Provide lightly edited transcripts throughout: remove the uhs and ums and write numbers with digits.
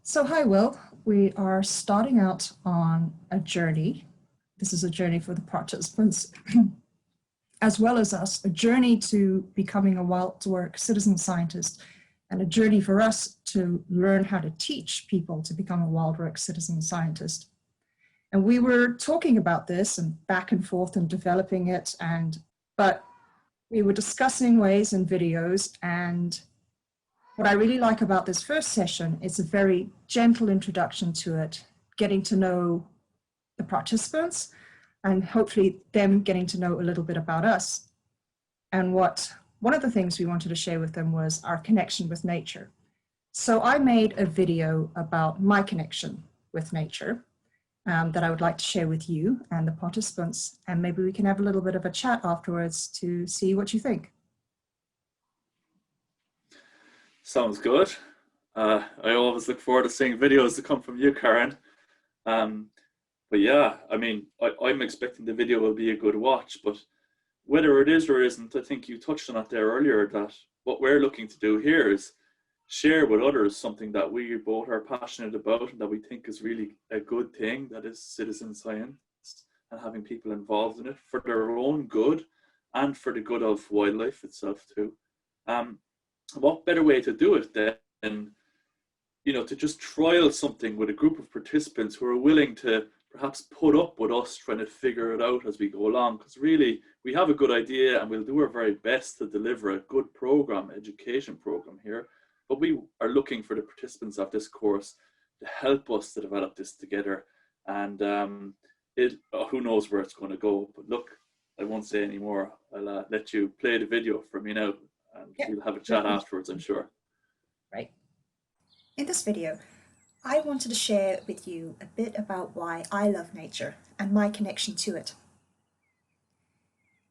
So, hi, Will. We are starting out on a journey. This is a journey for the participants, as well as us, a journey to becoming a wild-to-work citizen scientist, and a journey for us to learn how to teach people to become a wild-work citizen scientist. And we were talking about this and back and forth and developing it, but we were discussing ways and videos, and what I really like about this first session is a very gentle introduction to it, getting to know the participants and hopefully them getting to know a little bit about us. And one of the things we wanted to share with them was our connection with nature. So I made a video about my connection with nature that I would like to share with you and the participants, and maybe we can have a little bit of a chat afterwards to see what you think. Sounds good. I always look forward to seeing videos that come from you, Karen. But yeah, I mean, I'm expecting the video will be a good watch, but whether it is or isn't, I think you touched on it there earlier, that what we're looking to do here is share with others something that we both are passionate about and that we think is really a good thing, that is citizen science, and having people involved in it for their own good and for the good of wildlife itself too. What better way to do it than, to just trial something with a group of participants who are willing to perhaps put up with us trying to figure it out as we go along, because really we have a good idea and we'll do our very best to deliver a good program, education program here, but we are looking for the participants of this course to help us to develop this together. And who knows where it's going to go, but look, I won't say any more. I'll let you play the video for me now, and we'll have a chat afterwards, I'm sure. Right. In this video, I wanted to share with you a bit about why I love nature and my connection to it.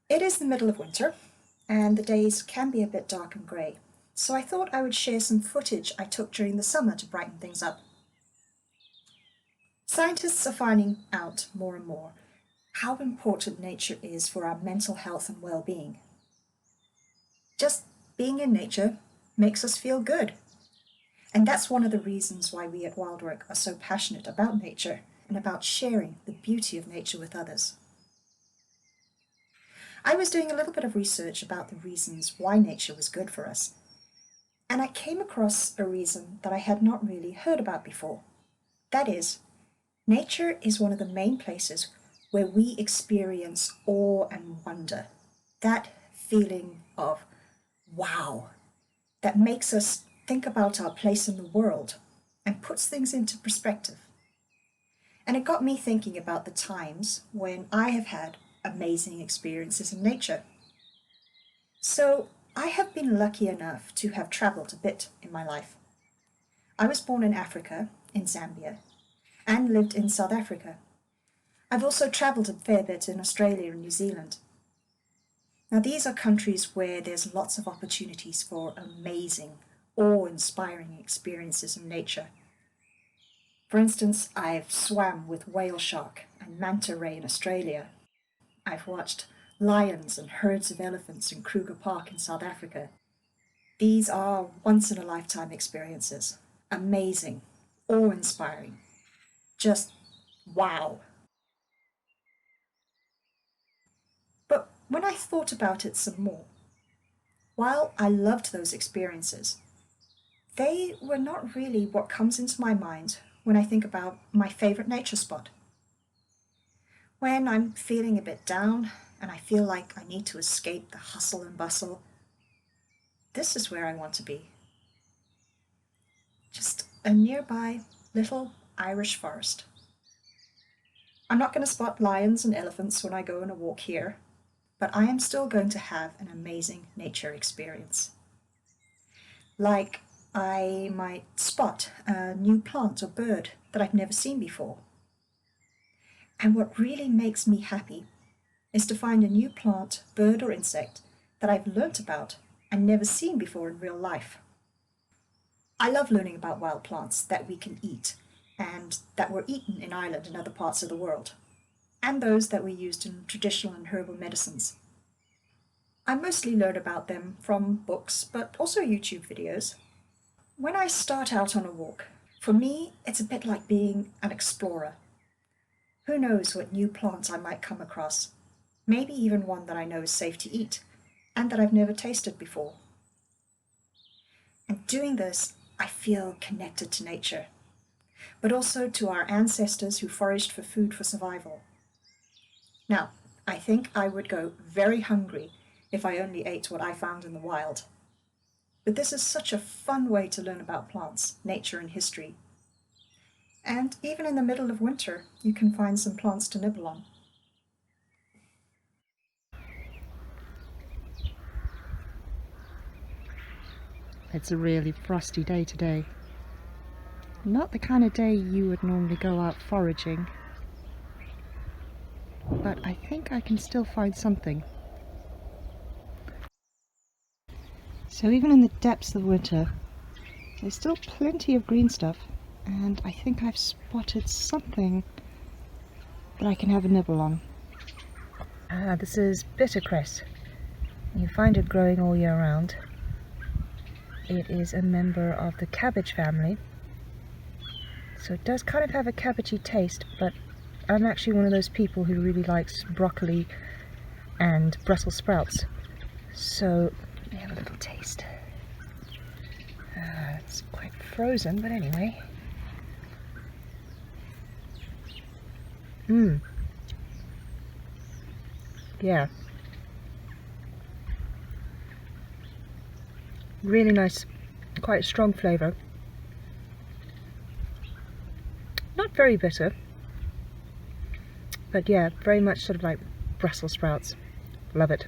It is the middle of winter, and the days can be a bit dark and grey, so I thought I would share some footage I took during the summer to brighten things up. Scientists are finding out more and more how important nature is for our mental health and well-being. Just being in nature makes us feel good. And that's one of the reasons why we at WildWork are so passionate about nature and about sharing the beauty of nature with others. I was doing a little bit of research about the reasons why nature was good for us, and I came across a reason that I had not really heard about before. That is, nature is one of the main places where we experience awe and wonder, that feeling of wow, that makes us think about our place in the world and puts things into perspective. And it got me thinking about the times when I have had amazing experiences in nature. So I have been lucky enough to have traveled a bit in my life. I was born in Africa, in Zambia, and lived in South Africa. I've also traveled a fair bit in Australia and New Zealand. Now, these are countries where there's lots of opportunities for amazing, awe-inspiring experiences in nature. For instance, I've swam with whale shark and manta ray in Australia. I've watched lions and herds of elephants in Kruger Park in South Africa. These are once-in-a-lifetime experiences. Amazing, awe-inspiring, just wow. But when I thought about it some more, while I loved those experiences, they were not really what comes into my mind when I think about my favorite nature spot. When I'm feeling a bit down and I feel like I need to escape the hustle and bustle, this is where I want to be. Just a nearby little Irish forest. I'm not going to spot lions and elephants when I go on a walk here, but I am still going to have an amazing nature experience. Like I might spot a new plant or bird that I've never seen before. And what really makes me happy is to find a new plant, bird or insect that I've learnt about and never seen before in real life. I love learning about wild plants that we can eat and that were eaten in Ireland and other parts of the world, and those that were used in traditional and herbal medicines. I mostly learn about them from books, but also YouTube videos. When I start out on a walk, For me, it's a bit like being an explorer. Who knows what new plant I might come across? Maybe even one that I know is safe to eat and that I've never tasted before. And doing this, I feel connected to nature, but also to our ancestors who foraged for food for survival. Now, I think I would go very hungry if I only ate what I found in the wild. But this is such a fun way to learn about plants, nature, and history. And even in the middle of winter, you can find some plants to nibble on. It's a really frosty day today. Not the kind of day you would normally go out foraging, but I think I can still find something. So even in the depths of winter, there's still plenty of green stuff, and I think I've spotted something that I can have a nibble on. This is bittercress. You find it growing all year round. It is a member of the cabbage family, so it does kind of have a cabbagey taste, but I'm actually one of those people who really likes broccoli and Brussels sprouts. So let me have a little taste. It's quite frozen, but anyway. Yeah. Really nice, quite strong flavour. Not very bitter, but yeah, very much sort of like Brussels sprouts. Love it.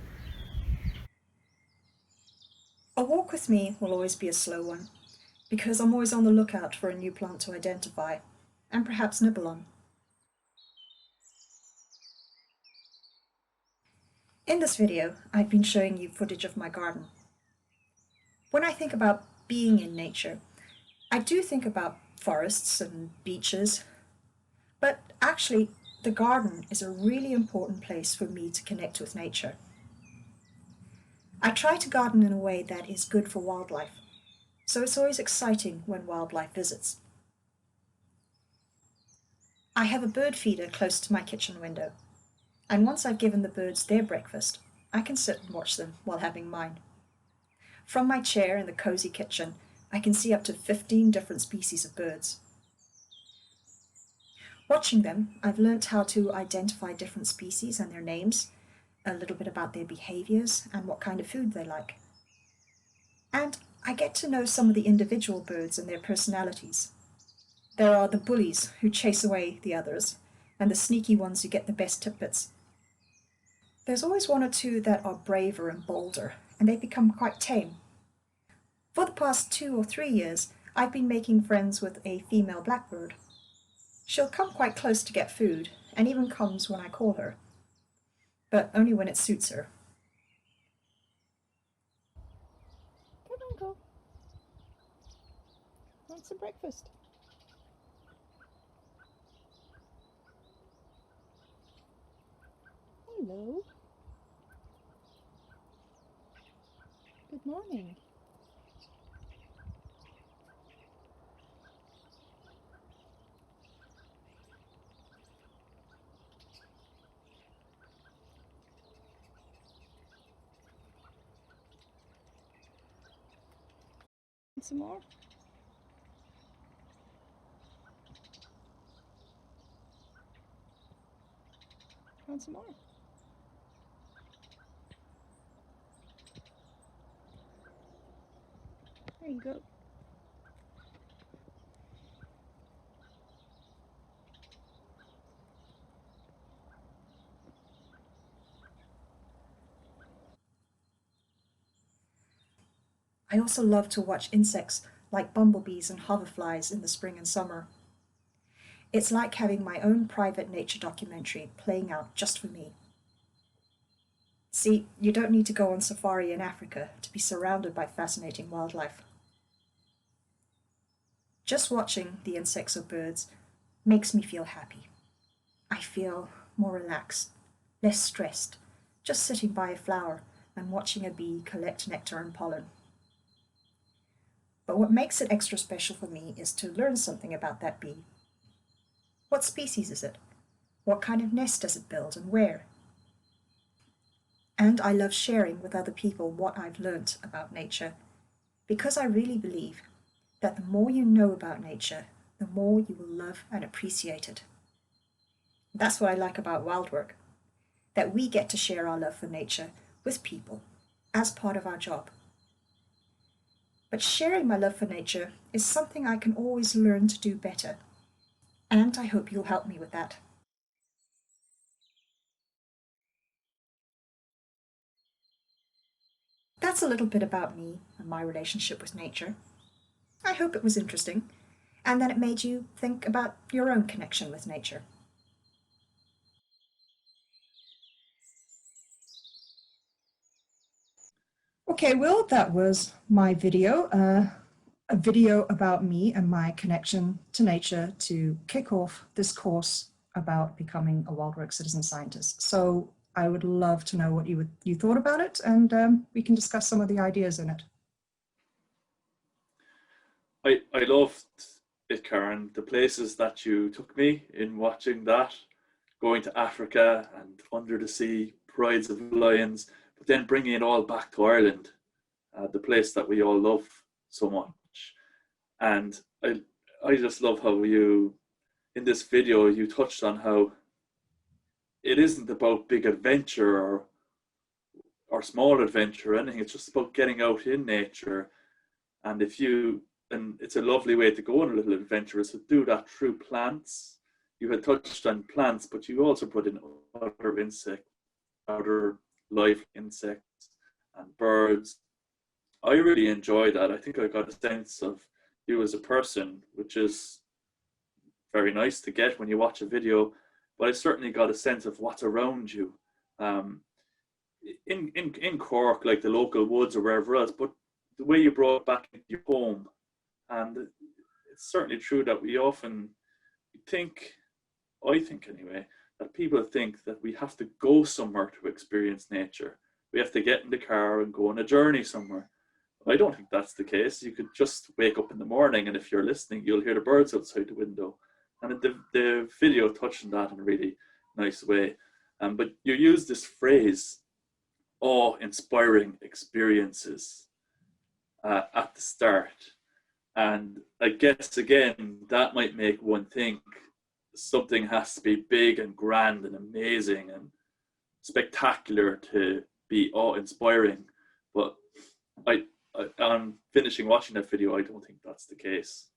A walk with me will always be a slow one, because I'm always on the lookout for a new plant to identify, and perhaps nibble on. In this video, I've been showing you footage of my garden. When I think about being in nature, I do think about forests and beaches, but actually the garden is a really important place for me to connect with nature. I try to garden in a way that is good for wildlife, so it's always exciting when wildlife visits. I have a bird feeder close to my kitchen window, and once I've given the birds their breakfast, I can sit and watch them while having mine. From my chair in the cozy kitchen, I can see up to 15 different species of birds. Watching them, I've learnt how to identify different species and their names, a little bit about their behaviours and what kind of food they like. And I get to know some of the individual birds and their personalities. There are the bullies who chase away the others, and the sneaky ones who get the best tidbits. There's always one or two that are braver and bolder, and they become quite tame. For the past 2 or 3 years, I've been making friends with a female blackbird. She'll come quite close to get food, and even comes when I call her, but only when it suits her. Come on, go. Want some breakfast? Hello. Good morning. Want some more? Want some more? There you go. I also love to watch insects like bumblebees and hoverflies in the spring and summer. It's like having my own private nature documentary playing out just for me. See, you don't need to go on safari in Africa to be surrounded by fascinating wildlife. Just watching the insects or birds makes me feel happy. I feel more relaxed, less stressed, just sitting by a flower and watching a bee collect nectar and pollen. But what makes it extra special for me is to learn something about that bee. What species is it? What kind of nest does it build and where? And I love sharing with other people what I've learnt about nature, because I really believe that the more you know about nature, the more you will love and appreciate it. That's what I like about Wildwork, that we get to share our love for nature with people as part of our job. But sharing my love for nature is something I can always learn to do better, and I hope you'll help me with that. That's a little bit about me and my relationship with nature. I hope it was interesting, and that it made you think about your own connection with nature. Okay, Will, that was my video, a video about me and my connection to nature to kick off this course about becoming a Wildwork citizen scientist. So I would love to know what you thought about it, and we can discuss some of the ideas in it. I loved it, Karen. The places that you took me in watching that, going to Africa and under the sea, prides of lions, but then bringing it all back to Ireland, the place that we all love so much. And I just love how you, in this video, you touched on how it isn't about big adventure or small adventure or anything. It's just about getting out in nature. And it's a lovely way to go on a little adventure is to do that through plants. You had touched on plants, but you also put in other insects, other live insects and birds. I really enjoy that. I think I got a sense of you as a person, which is very nice to get when you watch a video, but I certainly got a sense of what's around you. In Cork, like the local woods or wherever else, but the way you brought back into your home. And it's certainly true that we often think, I think anyway, that people think that we have to go somewhere to experience nature. We have to get in the car and go on a journey somewhere. I don't think that's the case. You could just wake up in the morning, and if you're listening, you'll hear the birds outside the window. And the video touched on that in a really nice way. But you use this phrase, awe-inspiring experiences, at the start. And I guess, again, that might make one think something has to be big and grand and amazing and spectacular to be awe-inspiring. But on finishing watching that video, I don't think that's the case.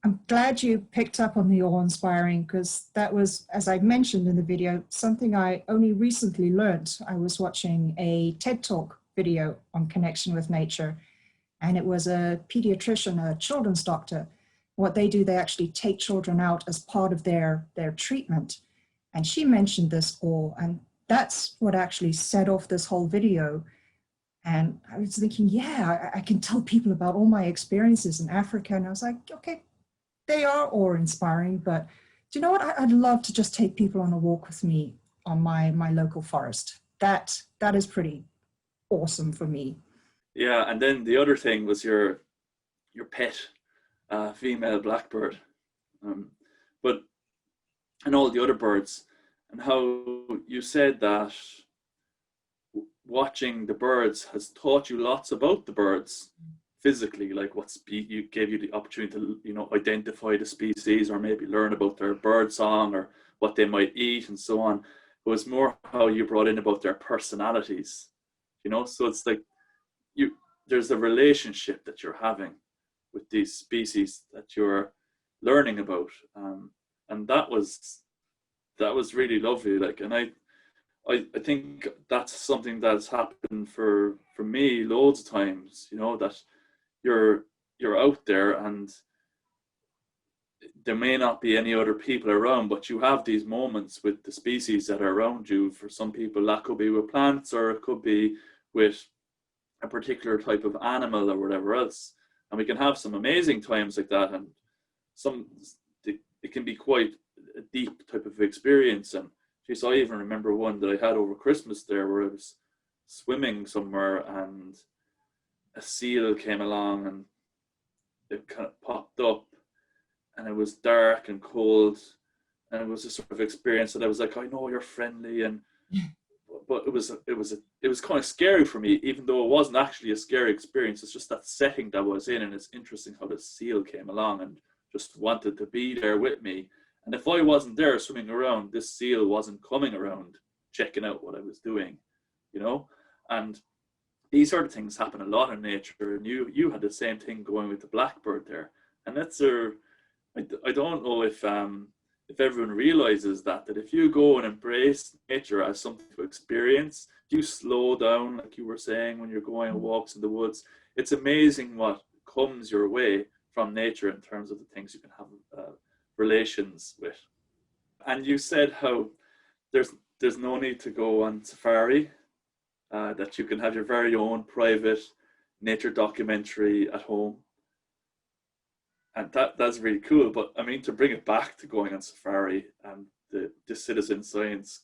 I'm glad you picked up on the awe-inspiring, because that was, as I mentioned in the video, something I only recently learned. I was watching a TED Talk video on connection with nature, and it was a pediatrician, a children's doctor. What they do, they actually take children out as part of their treatment. And she mentioned this awe, and that's what actually set off this whole video. And I was thinking, yeah, I can tell people about all my experiences in Africa. And I was like, okay, they are awe-inspiring, but do you know what? I'd love to just take people on a walk with me on my local forest. That is pretty awesome for me. Yeah, and then the other thing was your pet, female blackbird, and all the other birds, and how you said that watching the birds has taught you lots about the birds physically, like you gave you the opportunity to identify the species, or maybe learn about their bird song or what they might eat and so on. It was more how you brought in about their personalities, so it's like there's a relationship that you're having with these species that you're learning about, and that was really lovely. Like, and I think that's something that's happened for me loads of times, that you're out there and there may not be any other people around, but you have these moments with the species that are around you. For some people that could be with plants, or it could be with a particular type of animal or whatever else, and we can have some amazing times like that, and it can be quite a deep type of experience. And geez, I even remember one that I had over Christmas there, where I was swimming somewhere and a seal came along and it kind of popped up, and it was dark and cold, and it was a sort of experience that I was like, I know you're friendly, and but it was kind of scary for me, even though it wasn't actually a scary experience. It's just that setting that I was in, and it's interesting how the seal came along and just wanted to be there with me. And if I wasn't there swimming around, this seal wasn't coming around checking out what I was doing, you know. And these sort of things happen a lot in nature, and you had the same thing going with the blackbird there. And that's I don't know if everyone realizes that if you go and embrace nature as something to experience, if you slow down, like you were saying, when you're going on walks in the woods, it's amazing what comes your way from nature in terms of the things you can have relations with. And you said how there's no need to go on safari, that you can have your very own private nature documentary at home. And that's really cool. But I mean, to bring it back to going on safari and the citizen science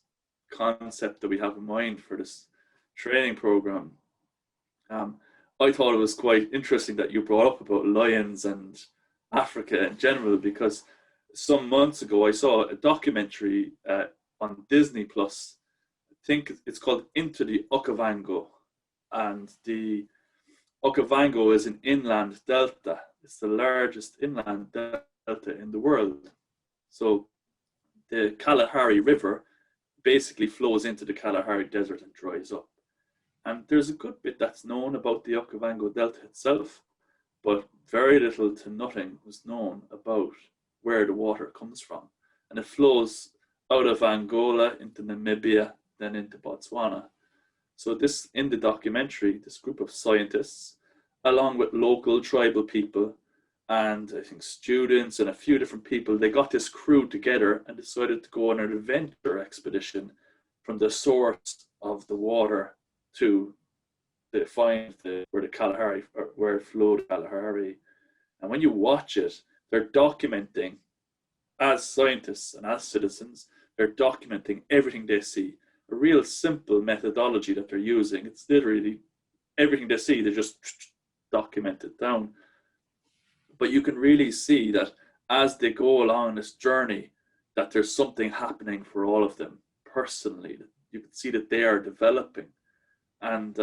concept that we have in mind for this training program, I thought it was quite interesting that you brought up about lions and Africa in general, because some months ago I saw a documentary on Disney Plus. I think it's called Into the Okavango, and the Okavango is an inland delta. It's the largest inland delta in the world. So the Kalahari River basically flows into the Kalahari Desert and dries up. And there's a good bit that's known about the Okavango Delta itself, but very little to nothing was known about where the water comes from. And it flows out of Angola into Namibia, then into Botswana. So this, in the documentary, this group of scientists, along with local tribal people and I think students and a few different people, they got this crew together and decided to go on an adventure expedition from the source of the water to find where the Kalahari, or where it flowed Kalahari. And when you watch it, they're documenting, as scientists and as citizens, they're documenting everything they see. A real simple methodology that they're using. It's literally everything they see, they just document it down. But you can really see that as they go along this journey, that there's something happening for all of them personally. You can see that they are developing, and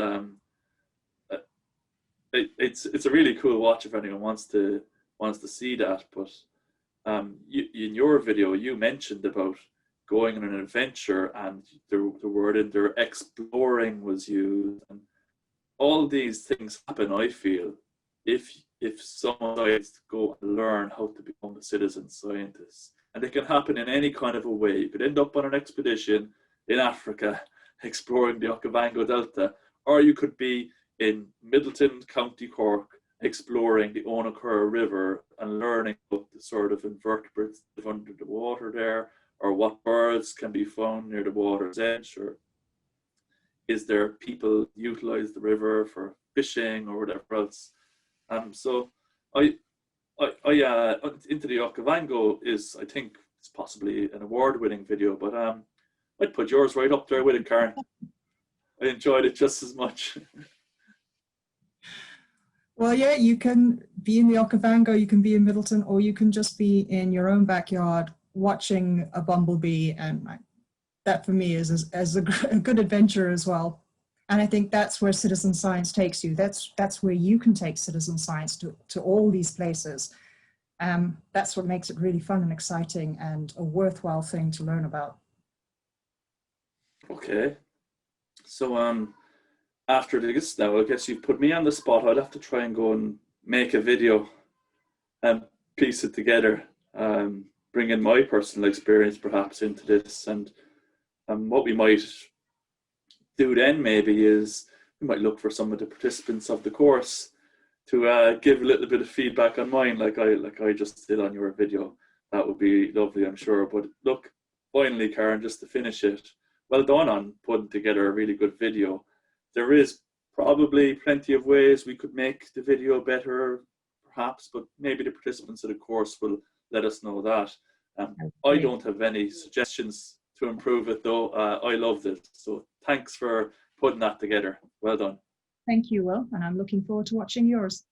it's a really cool watch if anyone wants to see that. But in your video, you mentioned about going on an adventure, and the word in there, exploring, was used. And all these things happen, I feel, if someone decides to go and learn how to become a citizen scientist. And it can happen in any kind of a way. You could end up on an expedition in Africa exploring the Okavango Delta, or you could be in Middleton, County Cork, exploring the Onachura River and learning about the sort of invertebrates that live under the water there, or what birds can be found near the water's edge, or is there people utilize the river for fishing or whatever else. So Into the Okavango is, I think, it's possibly an award-winning video, but I'd put yours right up there with it, Karen. I enjoyed it just as much. Well, yeah, you can be in the Okavango, you can be in Middleton, or you can just be in your own backyard watching a bumblebee, and that for me is as a good adventure as well. And I think that's where citizen science takes you. That's where you can take citizen science to all these places. That's what makes it really fun and exciting and a worthwhile thing to learn about. Okay. So after this now, I guess you've put me on the spot. I'll have to try and go and make a video and piece it together, bring in my personal experience perhaps into this. And what we might do then maybe is we might look for some of the participants of the course to give a little bit of feedback on mine, like I just did on your video. That would be lovely, I'm sure. But look, finally, Karen, just to finish it, well done on putting together a really good video. There is probably plenty of ways we could make the video better, perhaps, but maybe the participants of the course will let us know that. I don't have any suggestions to improve it, though. I loved it. So thanks for putting that together. Well done. Thank you, Will, and I'm looking forward to watching yours.